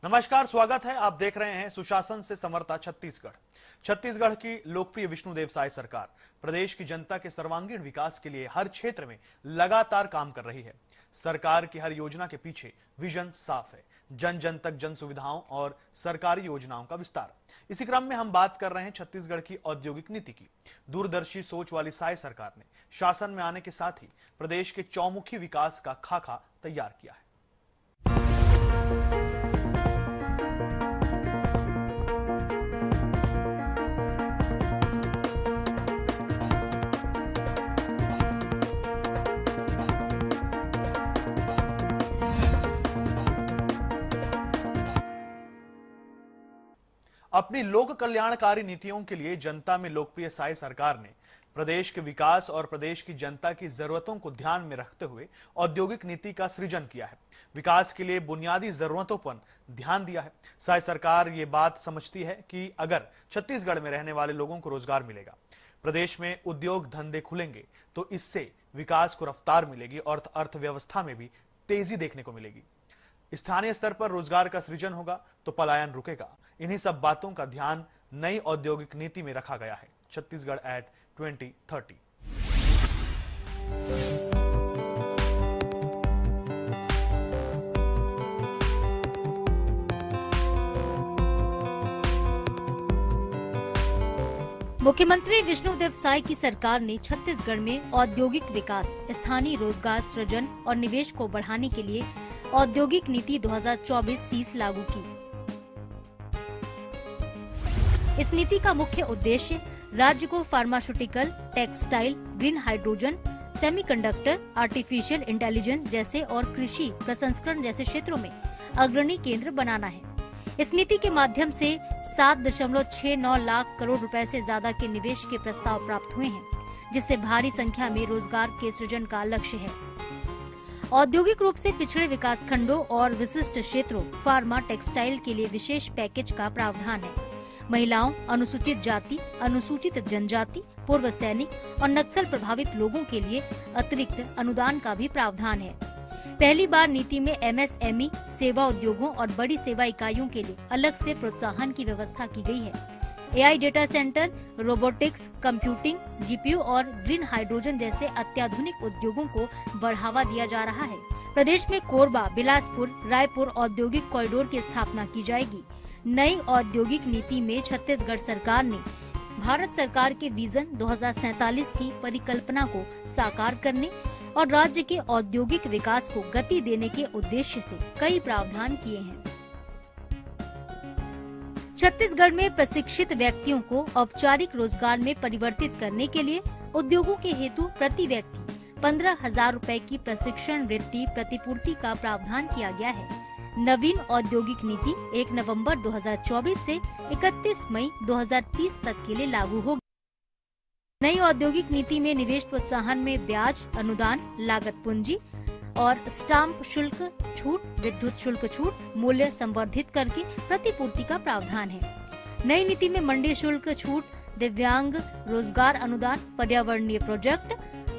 नमस्कार, स्वागत है। आप देख रहे हैं सुशासन से संवरता छत्तीसगढ़। छत्तीसगढ़ की लोकप्रिय विष्णुदेव साय सरकार प्रदेश की जनता के सर्वांगीण विकास के लिए हर क्षेत्र में लगातार काम कर रही है। सरकार की हर योजना के पीछे विजन साफ है, जन जन तक जन सुविधाओं और सरकारी योजनाओं का विस्तार। इसी क्रम में हम बात कर रहे हैं छत्तीसगढ़ की औद्योगिक नीति की। दूरदर्शी सोच वाली साय सरकार ने शासन में आने के साथ ही प्रदेश के चौमुखी विकास का खाका तैयार किया है। अपनी लोक कल्याणकारी नीतियों के लिए जनता में लोकप्रिय साय सरकार ने प्रदेश के विकास और प्रदेश की जनता की जरूरतों को ध्यान में रखते हुए औद्योगिक नीति का सृजन किया है। विकास के लिए बुनियादी जरूरतों पर ध्यान दिया है। साय सरकार ये बात समझती है कि अगर छत्तीसगढ़ में रहने वाले लोगों को रोजगार मिलेगा, प्रदेश में उद्योग धंधे खुलेंगे, तो इससे विकास को रफ्तार मिलेगी और अर्थव्यवस्था में भी तेजी देखने को मिलेगी। स्थानीय स्तर पर रोजगार का सृजन होगा तो पलायन रुकेगा। इन्हीं सब बातों का ध्यान नई औद्योगिक नीति में रखा गया है। छत्तीसगढ़ एट 2030। मुख्यमंत्री विष्णुदेव साय की सरकार ने छत्तीसगढ़ में औद्योगिक विकास, स्थानीय रोजगार सृजन और निवेश को बढ़ाने के लिए औद्योगिक नीति 2024-30 लागू की। इस नीति का मुख्य उद्देश्य राज्य को pharmaceutical, textile, green hydrogen, semiconductor, artificial intelligence जैसे और कृषि प्रसंस्करण जैसे क्षेत्रों में अग्रणी केंद्र बनाना है। इस नीति के माध्यम से 7.69 लाख करोड़ रुपए से ज्यादा के निवेश के प्रस्ताव प्राप्त हुए हैं, जिससे भारी संख्या में रोजगार के सृजन का लक्ष्य है। औद्योगिक रूप से पिछड़े विकास खंडों और विशिष्ट क्षेत्रों, फार्मा, टेक्सटाइल के लिए विशेष पैकेज का प्रावधान है। महिलाओं, अनुसूचित जाति, अनुसूचित जनजाति, पूर्व सैनिक और नक्सल प्रभावित लोगों के लिए अतिरिक्त अनुदान का भी प्रावधान है। पहली बार नीति में MSME, सेवा उद्योगों और बड़ी सेवा इकाइयों के लिए अलग से प्रोत्साहन की व्यवस्था की गई है। AI data centre, robotics, computing, GPU और ग्रीन हाइड्रोजन जैसे अत्याधुनिक उद्योगों को बढ़ावा दिया जा रहा है। प्रदेश में कोरबा, बिलासपुर, रायपुर औद्योगिक कॉरिडोर की स्थापना की जाएगी। नई औद्योगिक नीति में छत्तीसगढ़ सरकार ने भारत सरकार के विजन 2047 की परिकल्पना को साकार करने और राज्य के औद्योगिक विकास को गति देने के उद्देश्य से कई प्रावधान किए हैं। छत्तीसगढ़ में प्रशिक्षित व्यक्तियों को औपचारिक रोजगार में परिवर्तित करने के लिए उद्योगों के हेतु प्रति व्यक्ति 15,000 रुपए की प्रशिक्षण वृत्ति प्रतिपूर्ति का प्रावधान किया गया है। नवीन औद्योगिक नीति 1 नवंबर 2024 से 31 मई 2030 तक के लिए लागू होगी। नई औद्योगिक नीति में निवेश प्रोत्साहन में ब्याज, अनुदान, लागत पूंजी और स्टाम्प शुल्क छूट, विद्युत शुल्क छूट, मूल्य संवर्धित करके प्रतिपूर्ति का प्रावधान है। नई नीति में मंडी शुल्क छूट, दिव्यांग रोजगार अनुदान, पर्यावरणीय प्रोजेक्ट,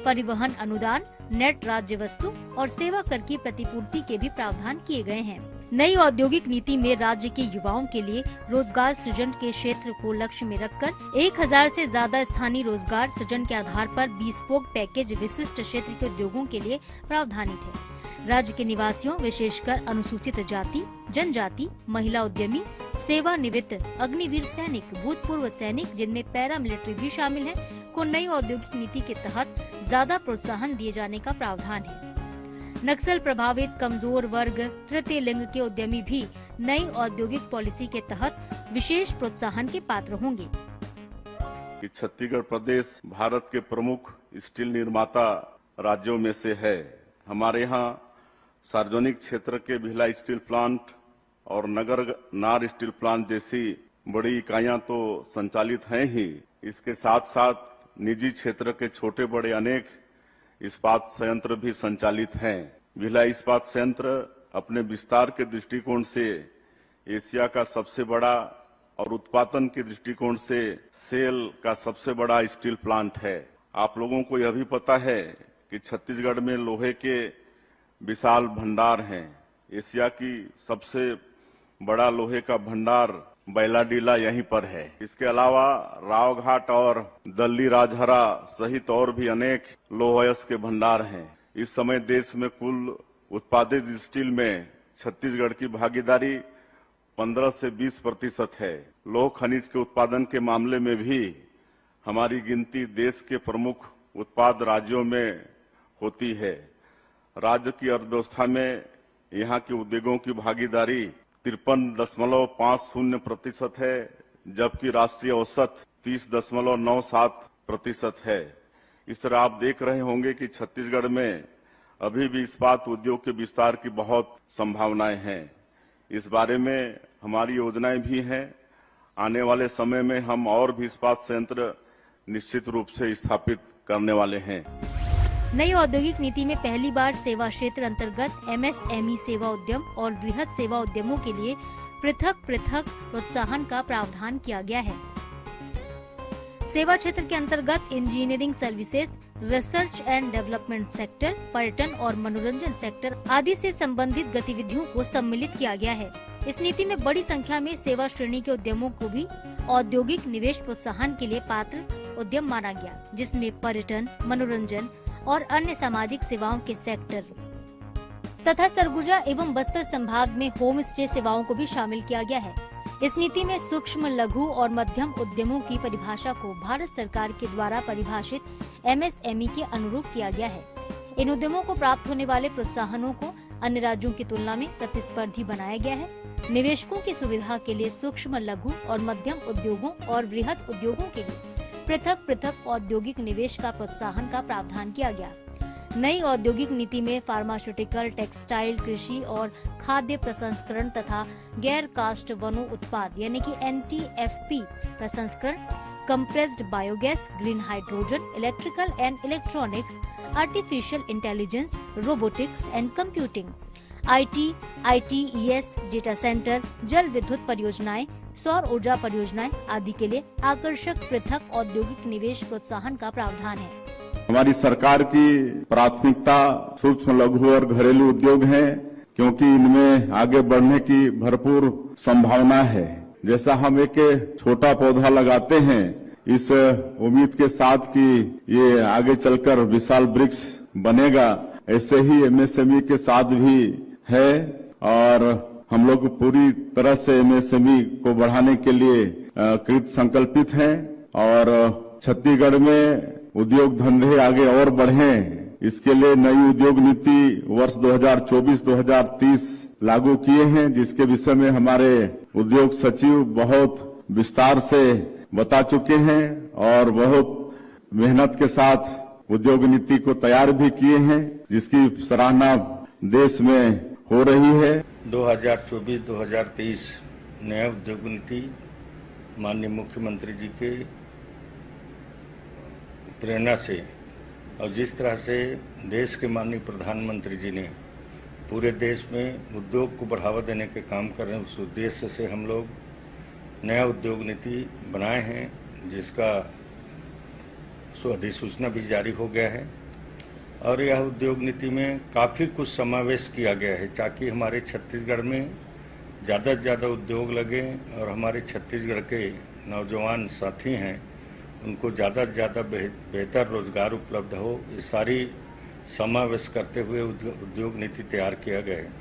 परिवहन अनुदान, नेट राज्य वस्तु और सेवा कर की प्रतिपूर्ति के भी प्रावधान किए गए हैं। नई औद्योगिक नीति में राज्य के युवाओं के लिए रोजगार सृजन के क्षेत्र को लक्ष्य में रखकर 1000 से ज्यादा स्थानीय रोजगार सृजन के आधार पर bespoke पैकेज विशिष्ट क्षेत्र के उद्योगों के लिए प्रावधानित है। राज्य के निवासियों, विशेषकर अनुसूचित जाति, जनजाति, महिला उद्यमी, सेवानिवृत्त अग्निवीर सैनिक, भूतपूर्व सैनिक जिनमें पैरा मिलिट्री भी शामिल है, को नई औद्योगिक नीति के तहत ज्यादा प्रोत्साहन दिए जाने का प्रावधान है। नक्सल प्रभावित कमजोर वर्ग, तृतीय लिंग के उद्यमी भी नई औद्योगिक पॉलिसी के तहत विशेष प्रोत्साहन के पात्र होंगे। छत्तीसगढ़ प्रदेश भारत के प्रमुख स्टील निर्माता राज्यों में से है। हमारे यहाँ सार्वजनिक क्षेत्र के भिलाई स्टील प्लांट और नगर नार स्टील प्लांट जैसी बड़ी इकाइयां तो संचालित हैं ही, इसके साथ साथ निजी क्षेत्र के छोटे बड़े अनेक इस्पात संयंत्र भी संचालित हैं। भिलाई इस्पात संयंत्र अपने विस्तार के दृष्टिकोण से एशिया का सबसे बड़ा और उत्पादन के दृष्टिकोण से सेल का सबसे बड़ा स्टील प्लांट है। आप लोगों को यह भी पता है कि छत्तीसगढ़ में लोहे के विशाल भंडार हैं। एशिया की सबसे बड़ा लोहे का भंडार बैलाडीला यहीं पर है। इसके अलावा रावघाट और दल्ली राजहरा सहित और भी अनेक लौह अयस्क के भंडार हैं। इस समय देश में कुल उत्पादित स्टील में छत्तीसगढ़ की भागीदारी 15 से 20% है। लौह खनिज के उत्पादन के मामले में भी हमारी गिनती देश के प्रमुख उत्पाद राज्यों में होती है। राज्य की अर्थव्यवस्था में यहाँ के उद्योगों की भागीदारी 53.50% है, जबकि राष्ट्रीय औसत 30.97% है। इस तरह आप देख रहे होंगे कि छत्तीसगढ़ में अभी भी इस्पात उद्योग के विस्तार की बहुत संभावनाएं हैं। इस बारे में हमारी योजनाएं भी हैं। आने वाले समय में हम और भी इस्पात संयंत्र निश्चित रूप से स्थापित करने वाले हैं। नई औद्योगिक नीति में पहली बार सेवा क्षेत्र अंतर्गत MSME सेवा उद्यम और बृहद सेवा उद्यमों के लिए पृथक प्रोत्साहन का प्रावधान किया गया है। सेवा क्षेत्र के अंतर्गत engineering services, research and development sector, पर्यटन और मनोरंजन सेक्टर आदि से संबंधित गतिविधियों को सम्मिलित किया गया है। इस नीति में बड़ी संख्या में सेवा श्रेणी के उद्यमों को भी औद्योगिक निवेश प्रोत्साहन के लिए पात्र उद्यम माना गया, जिसमें पर्यटन, मनोरंजन और अन्य सामाजिक सेवाओं के सेक्टर तथा सरगुजा एवं बस्तर संभाग में होम स्टे सेवाओं को भी शामिल किया गया है। इस नीति में सूक्ष्म, लघु और मध्यम उद्यमों की परिभाषा को भारत सरकार के द्वारा परिभाषित MSME के अनुरूप किया गया है। इन उद्यमों को प्राप्त होने वाले प्रोत्साहनों को अन्य राज्यों की तुलना में प्रतिस्पर्धी बनाया गया है। निवेशकों की सुविधा के लिए सूक्ष्म, लघु और मध्यम उद्योगों और बृहद उद्योगों के लिए पृथक औद्योगिक निवेश का प्रोत्साहन का प्रावधान किया गया। नई औद्योगिक नीति में फार्मास्यूटिकल, टेक्सटाइल, कृषि और खाद्य प्रसंस्करण तथा गैर कास्ट वनो उत्पाद यानी कि NTFP प्रसंस्करण, compressed biogas, green hydrogen, electrical and electronics, artificial intelligence, robotics and computing, IT, ITES, data centre, जल विद्युत परियोजनाएं, सौर ऊर्जा परियोजनाएं आदि के लिए आकर्षक पृथक औद्योगिक निवेश प्रोत्साहन का प्रावधान है। हमारी सरकार की प्राथमिकता सूक्ष्म, लघु और घरेलू उद्योग हैं, क्योंकि इनमें आगे बढ़ने की भरपूर संभावना है। जैसा हम एक छोटा पौधा लगाते हैं, इस उम्मीद के साथ कि ये आगे चलकर विशाल वृक्ष बनेगा, ऐसे ही MSME के साथ भी है और हम लोग पूरी तरह से MSME को बढ़ाने के लिए कृत संकल्पित हैं और छत्तीसगढ़ में उद्योग धंधे आगे और बढ़ें, इसके लिए नई उद्योग नीति वर्ष 2024-2030 लागू किए हैं, जिसके विषय में हमारे उद्योग सचिव बहुत विस्तार से बता चुके हैं और बहुत मेहनत के साथ उद्योग नीति को तैयार भी किए हैं, जिसकी सराहना देश में हो रही है। 2024-2023 नया उद्योग नीति माननीय मुख्यमंत्री जी के प्रेरणा से और जिस तरह से देश के माननीय प्रधानमंत्री जी ने पूरे देश में उद्योग को बढ़ावा देने के काम कर रहे हैं, उस उद्देश्य से हम लोग नया उद्योग नीति बनाए हैं, जिसका अधिसूचना भी जारी हो गया है और यह उद्योग नीति में काफ़ी कुछ समावेश किया गया है ताकि हमारे छत्तीसगढ़ में ज़्यादा से ज़्यादा उद्योग लगे और हमारे छत्तीसगढ़ के नौजवान साथी हैं उनको ज़्यादा से ज़्यादा बेहतर रोजगार उपलब्ध हो। ये सारी समावेश करते हुए उद्योग नीति तैयार किया गया है।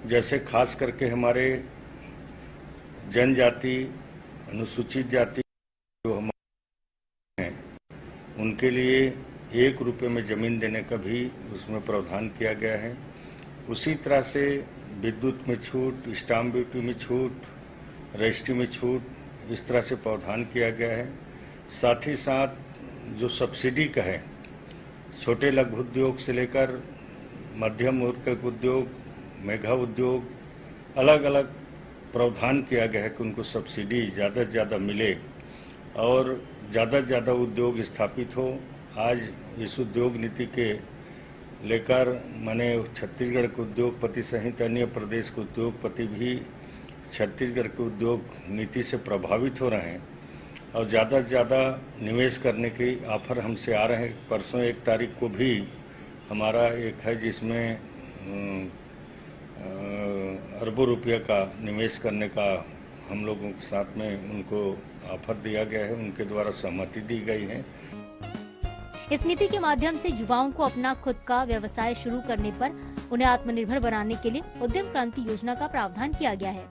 जैसे खास करके हमारे जनजाति, अनुसूचित जाति जो हमारे हैं उनके लिए 1 रुपये में ज़मीन देने का भी उसमें प्रावधान किया गया है। उसी तरह से विद्युत में छूट, स्टाम्प ड्यूटी में छूट, रजिस्ट्री में छूट, इस तरह से प्रावधान किया गया है। साथ ही साथ जो सब्सिडी का है, छोटे लघु उद्योग से लेकर मध्यम वर्ग उद्योग, मेगा उद्योग, अलग अलग प्रावधान किया गया है कि उनको सब्सिडी ज़्यादा से ज़्यादा मिले और ज़्यादा से ज़्यादा उद्योग स्थापित हो। आज इस उद्योग नीति के लेकर माने छत्तीसगढ़ के उद्योगपति सहित अन्य प्रदेश के उद्योगपति भी छत्तीसगढ़ के उद्योग नीति से प्रभावित हो रहे हैं और ज़्यादा से ज़्यादा निवेश करने की ऑफर हमसे आ रहे हैं। परसों 1 तारीख को भी हमारा एक है जिसमें अरबों रुपये का निवेश करने का हम लोगों के साथ में उनको ऑफर दिया गया है, उनके द्वारा सहमति दी गई है। इस नीति के माध्यम से युवाओं को अपना खुद का व्यवसाय शुरू करने पर उन्हें आत्मनिर्भर बनाने के लिए उद्यम क्रांति योजना का प्रावधान किया गया है।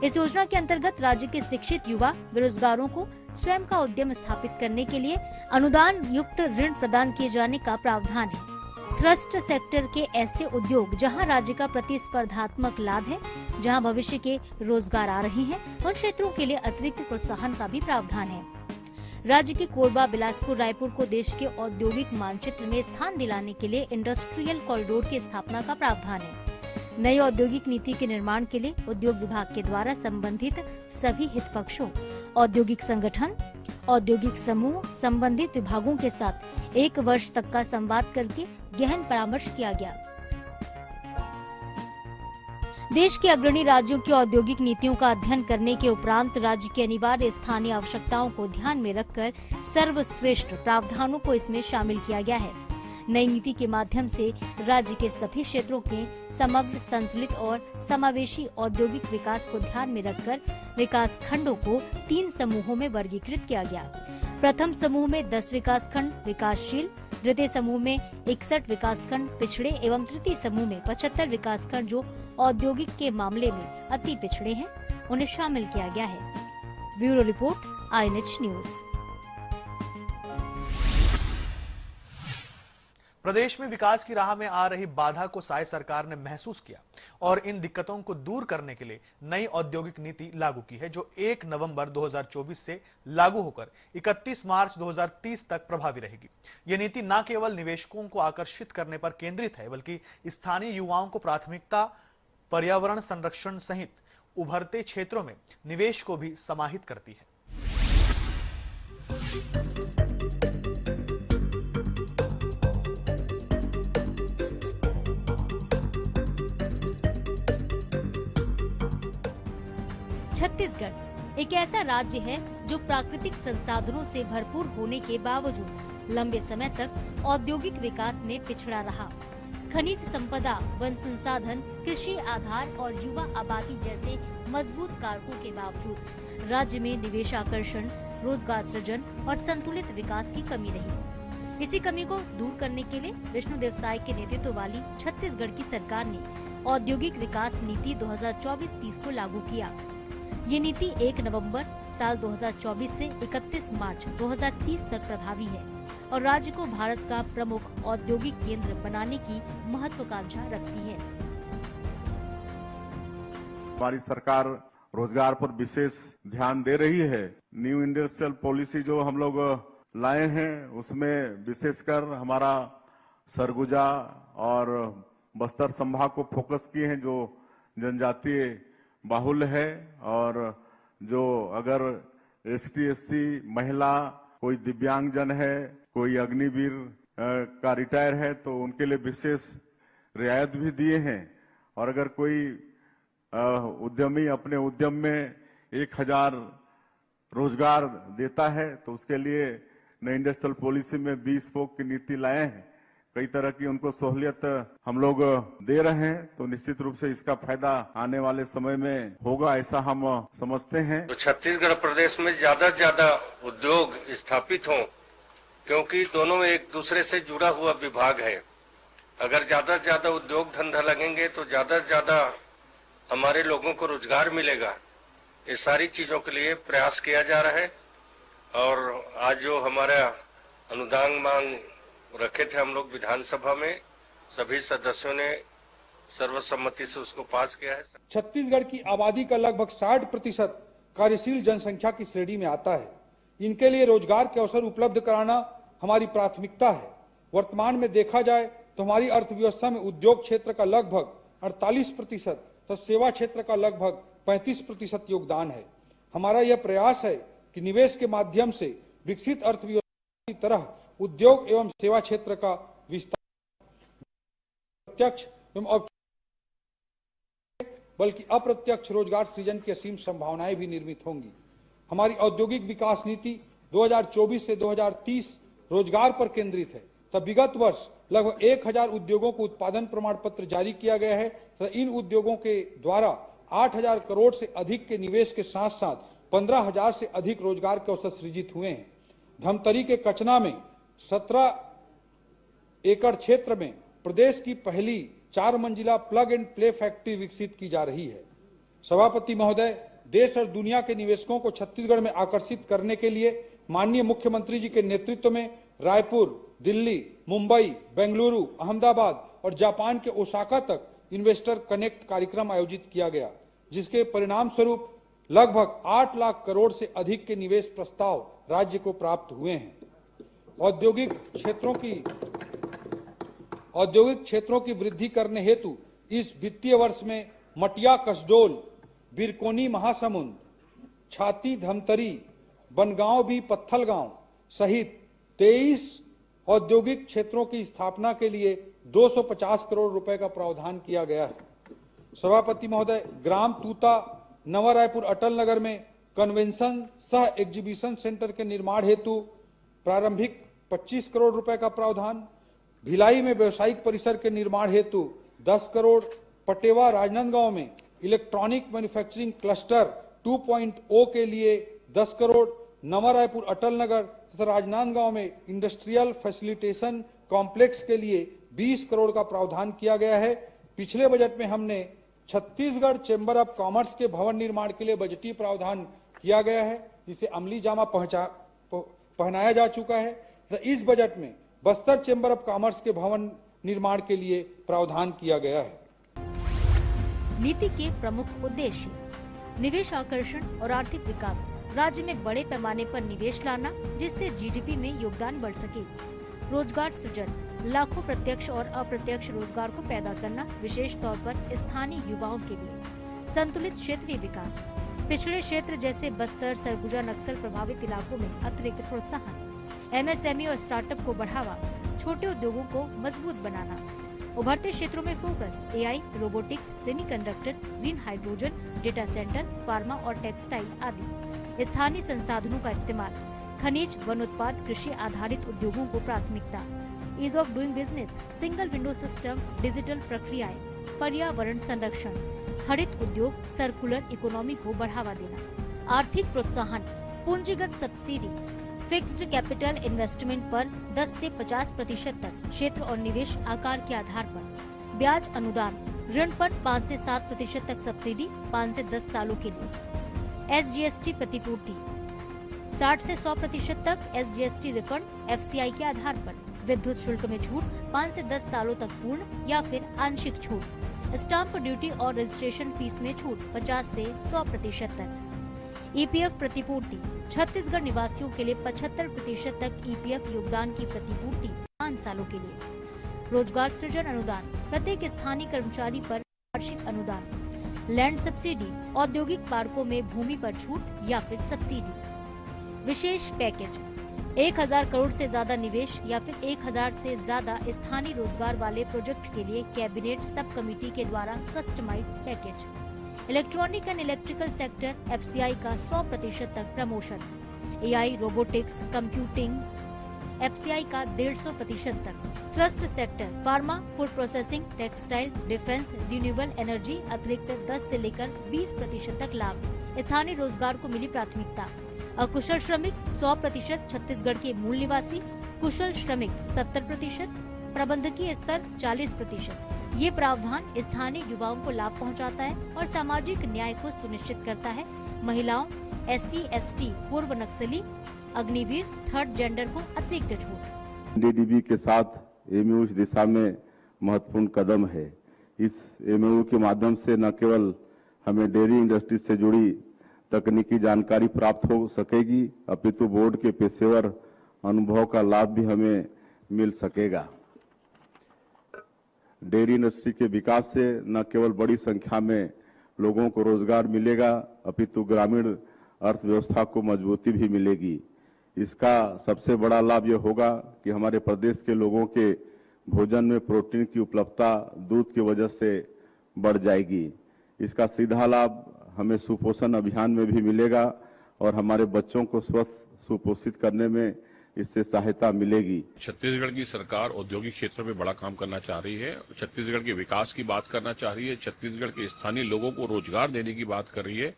इस योजना के अंतर्गत राज्य के शिक्षित युवा बेरोजगारों को स्वयं का उद्यम स्थापित करने के लिए अनुदान युक्त ऋण प्रदान किए जाने का प्रावधान है। ट्रस्ट सेक्टर के ऐसे उद्योग जहां राज्य का प्रतिस्पर्धात्मक लाभ है, जहां भविष्य के रोजगार आ रहे हैं, उन क्षेत्रों के लिए अतिरिक्त प्रोत्साहन का भी प्रावधान है। राज्य के कोरबा, बिलासपुर, रायपुर को देश के औद्योगिक मानचित्र में स्थान दिलाने के लिए इंडस्ट्रियल कॉरिडोर की स्थापना का प्रावधान है। नई औद्योगिक नीति के निर्माण के लिए उद्योग विभाग के द्वारा संबंधित सभी हितपक्षों, औद्योगिक संगठन, औद्योगिक समूह, संबंधित विभागों के साथ 1 वर्ष तक का संवाद करके गहन परामर्श किया गया। देश के अग्रणी राज्यों की औद्योगिक नीतियों का अध्ययन करने के उपरांत राज्य की अनिवार्य स्थानीय आवश्यकताओं को ध्यान में रखकर सर्वश्रेष्ठ प्रावधानों को इसमें शामिल किया गया है। नई नीति के माध्यम से राज्य के सभी क्षेत्रों के समग्र, संतुलित और समावेशी औद्योगिक विकास को ध्यान में रखकर विकास खंडों को 3 समूहों में वर्गीकृत किया गया। प्रथम समूह में 10 विकास खंड विकासशील, द्वितीय समूह में 61 विकास खंड पिछड़े एवं तृतीय समूह में 75 विकास खंड जो औद्योगिक के मामले में अति पिछड़े हैं, उन्हें शामिल किया गया है। Bureau report, INH news. प्रदेश में विकास की राह में आ रही बाधा को साय सरकार ने महसूस किया और इन दिक्कतों को दूर करने के लिए नई औद्योगिक नीति लागू की है, जो 1 नवंबर 2024 से लागू होकर 31 मार्च 2030 तक प्रभावी रहेगी। यह नीति न केवल निवेशकों को आकर्षित करने पर केंद्रित है, बल्कि स्थानीय युवाओं को प्राथमिकता, पर्यावरण संरक्षण सहित उभरते क्षेत्रों में निवेश को भी समाहित करती है। छत्तीसगढ़ एक ऐसा राज्य है जो प्राकृतिक संसाधनों से भरपूर होने के बावजूद लंबे समय तक औद्योगिक विकास में पिछड़ा रहा। खनिज संपदा, वन संसाधन, कृषि आधार और युवा आबादी जैसे मजबूत कारकों के बावजूद राज्य में निवेश आकर्षण, रोजगार सृजन और संतुलित विकास की कमी रही। इसी कमी को दूर करने के लिए विष्णुदेव साय के नेतृत्व वाली छत्तीसगढ़ की सरकार ने औद्योगिक विकास नीति 2024-30 को लागू किया। ये नीति 1 नवंबर साल 2024 से 31 मार्च 2030 तक प्रभावी है और राज्य को भारत का प्रमुख औद्योगिक केंद्र बनाने की महत्वाकांक्षा रखती है। हमारी सरकार रोजगार पर विशेष ध्यान दे रही है। न्यू इंडस्ट्रियल पॉलिसी जो हम लोग लाए हैं, उसमें विशेषकर हमारा सरगुजा और बस्तर संभाग को फोकस किए हैं, जो जनजातीय बाहुल है और जो अगर ST/SC महिला, कोई दिव्यांगजन है, कोई अग्निवीर का रिटायर है तो उनके लिए विशेष रियायत भी दिए हैं। और अगर कोई उद्यमी अपने उद्यम में 1000 रोजगार देता है तो उसके लिए नई इंडस्ट्रियल पॉलिसी में 20 फोक की नीति लाए हैं। कई तरह की उनको सहूलियत हम लोग दे रहे हैं, तो निश्चित रूप से इसका फायदा आने वाले समय में होगा, ऐसा हम समझते हैं। तो छत्तीसगढ़ प्रदेश में ज्यादा से ज्यादा उद्योग स्थापित हों, क्योंकि दोनों एक दूसरे से जुड़ा हुआ विभाग है। अगर ज्यादा से ज्यादा उद्योग धंधा लगेंगे तो ज्यादा से ज्यादा हमारे लोगों को रोजगार मिलेगा। ये सारी चीजों के लिए प्रयास किया जा रहा है और आज जो हमारा अनुदान मांग रखे थे हम लोग विधानसभा में, सभी सदस्यों ने सर्वसम्मति से उसको पास किया है। छत्तीसगढ़ की आबादी का लगभग 60% कार्यशील जनसंख्या की श्रेणी में आता है। इनके लिए रोजगार के अवसर उपलब्ध कराना हमारी प्राथमिकता है। वर्तमान में देखा जाए तो हमारी अर्थव्यवस्था में उद्योग क्षेत्र का लगभग 48% तथा सेवा क्षेत्र का लगभग 35% योगदान है। हमारा यह प्रयास है कि निवेश के माध्यम से विकसित अर्थव्यवस्था की तरह उद्योग एवं सेवा क्षेत्र का विस्तार प्रत्यक्ष एवं बल्कि अप्रत्यक्ष रोजगार सृजन की असीम संभावनाएं भी निर्मित होंगी। हमारी औद्योगिक विकास नीति 2024 से 2030 रोजगार पर केंद्रित है तब विगत वर्ष लगभग 1000 उद्योगों को उत्पादन प्रमाण पत्र जारी किया गया है तथा इन उद्योगों के द्वारा 8000 करोड़ से अधिक के निवेश के साथ साथ 15000 से अधिक रोजगार के अवसर सृजित हुए हैं। धमतरी के कचना में 17 एकड़ क्षेत्र में प्रदेश की पहली 4 मंजिला प्लग एंड प्ले फैक्ट्री विकसित की जा रही है। सभापति महोदय, देश और दुनिया के निवेशकों को छत्तीसगढ़ में आकर्षित करने के लिए माननीय मुख्यमंत्री जी के नेतृत्व में रायपुर, दिल्ली, मुंबई, बेंगलुरु, अहमदाबाद और जापान के ओसाका तक इन्वेस्टर कनेक्ट कार्यक्रम आयोजित किया गया, जिसके परिणाम स्वरूप लगभग 8 लाख करोड़ से अधिक के निवेश प्रस्ताव राज्य को प्राप्त हुए हैं। औद्योगिक क्षेत्रों की वृद्धि करने हेतु इस वित्तीय वर्ष में मटिया कसडोल, बिरकोनी महासमुंद, छाती धमतरी, बनगांव भी पत्थलगांव सहित 23 औद्योगिक क्षेत्रों की स्थापना के लिए 250 करोड़ रुपए का प्रावधान किया गया है। सभापति महोदय, ग्राम तूता, नवा रायपुर अटल नगर में कन्वेंशन सह एग्जीबिशन सेंटर के निर्माण हेतु प्रारंभिक 25 करोड़ रुपए का प्रावधान, भिलाई में व्यवसायिक परिसर के निर्माण हेतु 10 करोड़, पटेवा राजनांदगांव में इलेक्ट्रॉनिक मैन्युफैक्चरिंग क्लस्टर 2.0 के लिए 10 करोड़, नवा रायपुर अटल नगर तथा राजनांदगांव में इंडस्ट्रियल फैसिलिटेशन कॉम्प्लेक्स के लिए 20 करोड़ का प्रावधान किया गया है। पिछले बजट में हमने छत्तीसगढ़ चैम्बर ऑफ कॉमर्स के भवन निर्माण के लिए बजटीय प्रावधान किया गया है, जिसे अमली जामा पहनाया जा चुका है। तो इस बजट में बस्तर चैम्बर ऑफ कॉमर्स के भवन निर्माण के लिए प्रावधान किया गया है। नीति के प्रमुख उद्देश्य: निवेश आकर्षण और आर्थिक विकास, राज्य में बड़े पैमाने पर निवेश लाना जिससे जीडीपी में योगदान बढ़ सके, रोजगार सृजन, लाखों प्रत्यक्ष और अप्रत्यक्ष रोजगार को पैदा करना, विशेष तौर पर स्थानीय युवाओं के लिए, संतुलित क्षेत्रीय विकास, पिछड़े क्षेत्र जैसे बस्तर, सरगुजा नक्सल प्रभावित इलाकों में अतिरिक्त प्रोत्साहन, एमएसएमई और स्टार्टअप को बढ़ावा, छोटे उद्योगों को मजबूत बनाना, उभरते क्षेत्रों में focus, AI, robotics, semiconductor, green hydrogen, data centre, pharma और टेक्सटाइल आदि, स्थानीय संसाधनों का इस्तेमाल, खनिज, वन उत्पाद, कृषि आधारित उद्योगों को प्राथमिकता, ease of doing business, single window system, digital प्रक्रियाएं, पर्यावरण संरक्षण, हरित उद्योग, सर्कुलर इकोनॉमी को बढ़ावा देना, आर्थिक प्रोत्साहन, पूंजीगत सब्सिडी, फिक्स्ड कैपिटल इन्वेस्टमेंट पर 10 से 50% तक क्षेत्र और निवेश आकार के आधार पर, ब्याज अनुदान, ऋण पर 5 से 7% तक सब्सिडी 5 से 10 सालों के लिए, एसजीएसटी प्रतिपूर्ति 60 से 100% तक एसजीएसटी रिफंड एफसीआई के आधार पर, विद्युत शुल्क में छूट 5 से 10 सालों तक पूर्ण या फिर आंशिक छूट, स्टाम्प ड्यूटी और रजिस्ट्रेशन फीस में छूट 50 से 100% तक, ईपीएफ प्रतिपूर्ति, छत्तीसगढ़ निवासियों के लिए 75% तक ईपीएफ योगदान की प्रतिपूर्ति 5 सालों के लिए, रोजगार सृजन अनुदान, प्रत्येक स्थानीय कर्मचारी पर वार्षिक अनुदान, लैंड सब्सिडी, औद्योगिक पार्कों में भूमि पर छूट या फिर सब्सिडी, विशेष पैकेज, 1000 करोड़ से ज्यादा निवेश या फिर 1000 से ज्यादा स्थानीय रोजगार वाले प्रोजेक्ट के लिए कैबिनेट सब कमेटी के द्वारा customised package, electronic and electrical sector FCI का 100% तक प्रमोशन, एआई, रोबोटिक्स, कंप्यूटिंग एफसीआई का 150% तक, thrust sector, pharma, food processing, textile, defence, renewable energy अतिरिक्त 10 से लेकर 20% तक लाभ, स्थानीय रोजगार को मिली प्राथमिकता, अकुशल श्रमिक 100%, छत्तीसगढ़ के मूल निवासी, कुशल श्रमिक 70%, प्रबंधकीय स्तर 40%। ये प्रावधान स्थानीय युवाओं को लाभ पहुंचाता है और सामाजिक न्याय को सुनिश्चित करता है। महिलाओं, एससी, एसटी, पूर्व नक्सली, अग्निवीर, थर्ड जेंडर को अतिरिक्त छूट। डीडीबी के साथ एमओयू इस दिशा में महत्वपूर्ण कदम है। इस एमओयू के माध्यम से न केवल हमें डेयरी इंडस्ट्री से जुड़ी तकनीकी जानकारी प्राप्त हो सकेगी, अपितु बोर्ड के पेशेवर अनुभव का लाभ भी हमें मिल सकेगा। डेयरी इंडस्ट्री के विकास से न केवल बड़ी संख्या में लोगों को रोजगार मिलेगा, अपितु ग्रामीण अर्थव्यवस्था को मजबूती भी मिलेगी। इसका सबसे बड़ा लाभ यह होगा कि हमारे प्रदेश के लोगों के भोजन में प्रोटीन की उपलब्धता दूध की वजह से बढ़ जाएगी। इसका सीधा लाभ हमें सुपोषण अभियान में भी मिलेगा और हमारे बच्चों को स्वस्थ सुपोषित करने में इससे सहायता मिलेगी। छत्तीसगढ़ की सरकार औद्योगिक क्षेत्र में बड़ा काम करना चाह रही है, छत्तीसगढ़ के विकास की बात करना चाह रही है, छत्तीसगढ़ के स्थानीय लोगों को रोजगार देने की बात कर रही है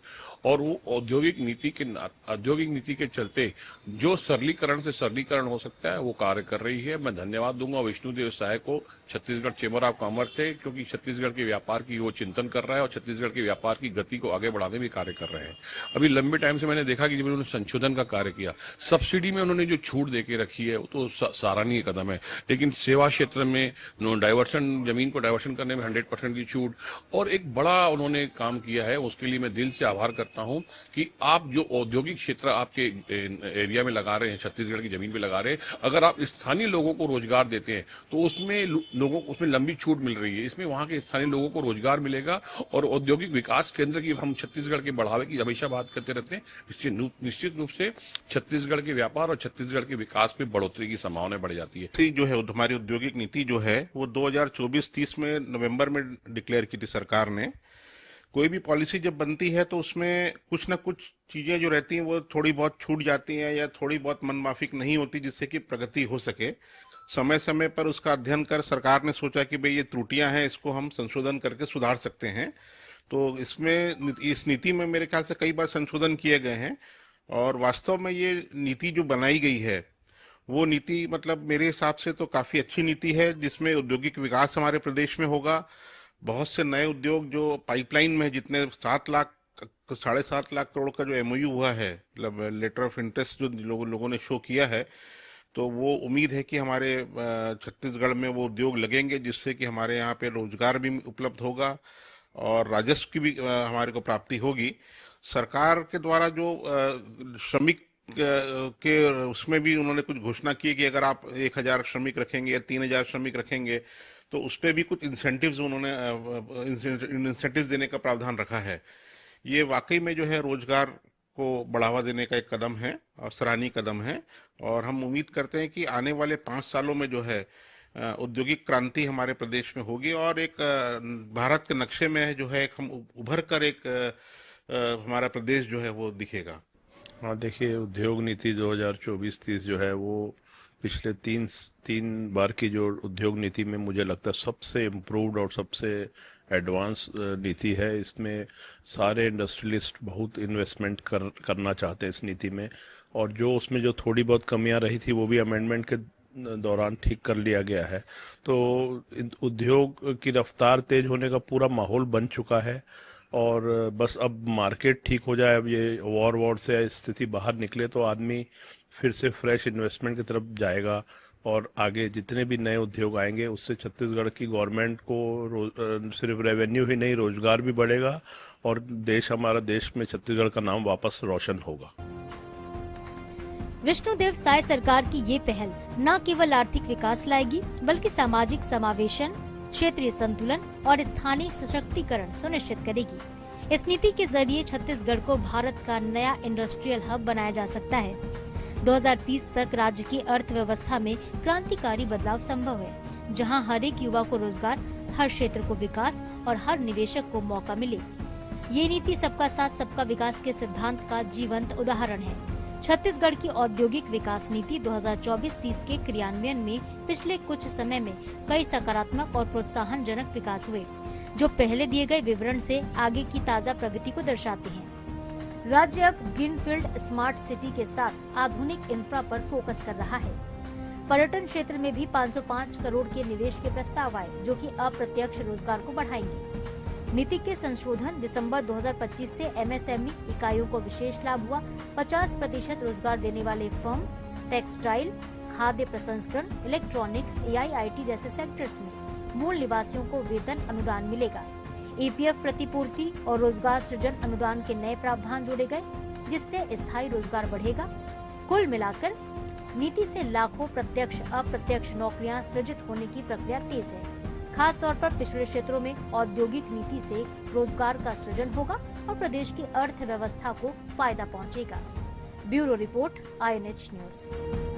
और वो औद्योगिक नीति के चलते जो सरलीकरण हो सकता है वो कार्य कर रही है। मैं धन्यवाद दूंगा विष्णुदेव साय को, छत्तीसगढ़ चेंबर ऑफ कॉमर्स से, क्योंकि छत्तीसगढ़ के व्यापार की वो चिंतन कर रहा है और छत्तीसगढ़ के व्यापार की गति को आगे बढ़ाने में कार्य कर रहे हैं। अभी लंबे टाइम से मैंने देखा कि जब उन्होंने संशोधन का कार्य किया, सब्सिडी में उन्होंने जो छूट देके रखी है वो तो सराहनीय कदम है, लेकिन सेवा क्षेत्र में जमीन को डाइवर्शन करने में 100% की छूट और एक बड़ा उन्होंने काम किया है, उसके लिए मैं दिल से आभार करता हूं कि आप जो औद्योगिक क्षेत्र आपके एरिया में लगा रहे हैं, छत्तीसगढ़ की जमीन पे लगा रहे हैं, अगर आप स्थानीय लोगों को रोजगार देते हैं तो उसमें लंबी छूट मिल रही है, इसमें वहां के स्थानीय लोगों को रोजगार मिलेगा और औद्योगिक विकास केंद्र की हम छत्तीसगढ़ के बढ़ावे की हमेशा बात करते रहते हैं। इससे निश्चित रूप से छत्तीसगढ़ के व्यापार और छत्तीसगढ़ के विकास में बढ़ोतरी की संभावना बढ़ जाती है। जो है हमारी औद्योगिक नीति जो है वो 2024-30 में नवंबर में डिक्लेयर की थी सरकार ने। कोई भी पॉलिसी जब बनती है तो उसमें कुछ ना कुछ चीजें जो रहती हैं वो थोड़ी बहुत छूट जाती हैं या थोड़ी बहुत मनमाफिक नहीं होती, जिससे कि प्रगति हो सके। समय समय पर उसका अध्ययन कर सरकार ने सोचा कि भाई ये त्रुटियां हैं, इसको हम संशोधन करके सुधार सकते हैं। तो इस नीति में मेरे ख्याल से कई बार संशोधन किए गए हैं और वास्तव में ये नीति जो बनाई गई है वो नीति मतलब मेरे हिसाब से तो काफी अच्छी नीति है, जिसमें औद्योगिक विकास हमारे प्रदेश में होगा। बहुत से नए उद्योग जो पाइपलाइन में, जितने 7.5 लाख करोड़ का जो MOU हुआ है, मतलब लेटर ऑफ इंटरेस्ट जो लोगों ने शो किया है, तो वो उम्मीद है कि हमारे छत्तीसगढ़ में वो उद्योग लगेंगे, जिससे कि हमारे यहाँ पे रोजगार भी उपलब्ध होगा और राजस्व की भी हमारे को प्राप्ति होगी। सरकार के द्वारा जो श्रमिक के उसमें भी उन्होंने कुछ घोषणा की कि अगर आप 1000 श्रमिक रखेंगे या 3000 श्रमिक रखेंगे तो उस पर भी कुछ इंसेंटिव्स देने का प्रावधान रखा है। ये वाकई में जो है रोजगार को बढ़ावा देने का एक कदम है और सराहनीय कदम है और हम उम्मीद करते हैं कि आने वाले 5 सालों में जो है औद्योगिक क्रांति हमारे प्रदेश में होगी और एक भारत के नक्शे में जो है हम उभर कर एक हमारा प्रदेश जो है वो दिखेगा। हाँ, देखिए, उद्योग नीति 2024-30 जो है वो पिछले तीन बार की जो उद्योग नीति में मुझे लगता है सबसे इम्प्रूव्ड और सबसे एडवांस नीति है। इसमें सारे इंडस्ट्रियलिस्ट बहुत इन्वेस्टमेंट करना चाहते हैं इस नीति में और जो उसमें जो थोड़ी बहुत कमियां रही थी वो भी अमेंडमेंट के दौरान ठीक कर लिया गया है। तो उद्योग की रफ्तार तेज होने का पूरा माहौल बन चुका है और बस अब मार्केट ठीक हो जाए, अब ये वॉर से स्थिति बाहर निकले तो आदमी फिर से फ्रेश इन्वेस्टमेंट की तरफ जाएगा और आगे जितने भी नए उद्योग आएंगे उससे छत्तीसगढ़ की गवर्नमेंट को सिर्फ रेवेन्यू ही नहीं, रोजगार भी बढ़ेगा और हमारा देश में छत्तीसगढ़ का नाम वापस रोशन होगा। विष्णुदेव साय सरकार की ये पहल न केवल आर्थिक विकास लाएगी बल्कि सामाजिक समावेशन, क्षेत्रीय संतुलन और स्थानीय सशक्तिकरण सुनिश्चित करेगी। इस नीति के जरिए छत्तीसगढ़ को भारत का नया इंडस्ट्रियल हब बनाया जा सकता है। 2030 तक राज्य की अर्थव्यवस्था में क्रांतिकारी बदलाव संभव है, जहां हर एक युवा को रोजगार, हर क्षेत्र को विकास और हर निवेशक को मौका मिले। ये नीति सबका साथ सबका विकास के सिद्धांत का जीवंत उदाहरण है। छत्तीसगढ़ की औद्योगिक विकास नीति 2024-30 के क्रियान्वयन में पिछले कुछ समय में कई सकारात्मक और प्रोत्साहनजनक विकास हुए, जो पहले दिए गए विवरण से आगे की ताज़ा प्रगति को दर्शाते हैं। राज्य अब ग्रीनफील्ड स्मार्ट सिटी के साथ आधुनिक इंफ्रा पर फोकस कर रहा है। पर्यटन क्षेत्र में भी 505 करोड़ के निवेश के प्रस्ताव आए, जो कि अप्रत्यक्ष रोजगार को बढ़ाएंगे। नीति के संशोधन दिसंबर 2025 से MSME इकाइयों को विशेष लाभ हुआ। 50% रोजगार देने वाले फर्म, टेक्सटाइल, खाद्य प्रसंस्करण, इलेक्ट्रॉनिक्स, AI, IT जैसे सेक्टर्स में मूल निवासियों को वेतन अनुदान मिलेगा। EPF प्रतिपूर्ति और रोजगार सृजन अनुदान के नए प्रावधान जोड़े गए, जिससे स्थायी रोजगार बढ़ेगा। कुल मिलाकर नीति से लाखों प्रत्यक्ष अप्रत्यक्ष नौकरियां सृजित होने की प्रक्रिया तेज है। खास तौर पर पिछड़े क्षेत्रों में औद्योगिक नीति से रोजगार का सृजन होगा और प्रदेश की अर्थव्यवस्था को फायदा पहुंचेगा। Bureau report, INH news.